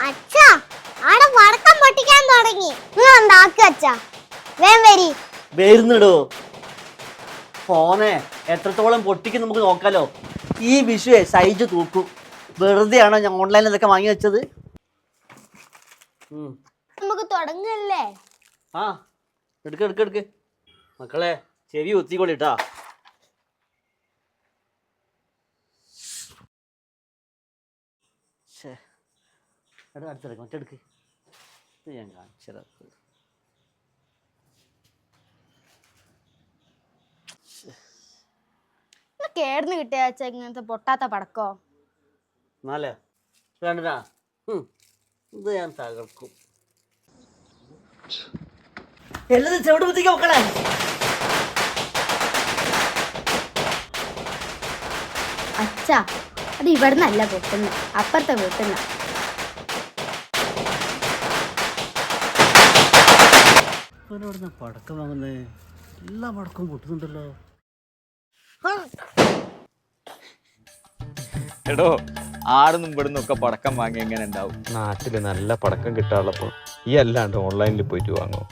അച്ഛാ ആടെ വടക്കം പൊട്ടിക്കാൻ തുടങ്ങി. നിങ്ങൾ എന്താക്കുക അച്ഛാ? വേം വരി. വരുന്നിടോ ഫോനെ എത്രത്തോളം പൊട്ടിക്കും നമുക്ക് നോക്കാലോ. ഈ വിഷുവേ സൈജ് തൂക്കും. വെറുതെയാണോ ഞാൻ ഓൺലൈനിൽ ഇതൊക്കെ വാങ്ങി വെച്ചത്? നമുക്ക് തുടങ്ങല്ലേ? ആ എടുക്ക് മക്കളെ ചെവി ഒത്തിക്കൊള്ളിട്ടാ. അടുത്തെടുക്ക് മറ്റെടുക്ക്. ഇത് ഞാൻ കാണിച്ചത് കേടുന്ന് കിട്ടിയ ഇങ്ങനത്തെ പൊട്ടാത്ത പടക്കോ? എന്നാലേ വേണ്ടടാ, ഇത് ഞാൻ തകർക്കും. എല്ലാം ചെവിട് കുത്തിക്ക് മക്കളെ. അച്ഛാ അത് ഇവിടുന്നല്ല പൊട്ടുന്ന, അപ്പുറത്തെ വീട്ടുന്ന. ഇവിടുന്ന് പടക്കം വാങ്ങുന്നേ എല്ലാ പടക്കവും പൊട്ടുന്നുണ്ടല്ലോ. എടോ ആടുന്നും ഇവിടുന്ന് ഒക്കെ പടക്കം വാങ്ങി എങ്ങനെ ഉണ്ടാവും? നാട്ടില് നല്ല പടക്കം കിട്ടാനുള്ളപ്പോൾ ഈ അല്ലാണ്ട് ഓൺലൈനിൽ പോയിട്ട് വാങ്ങും.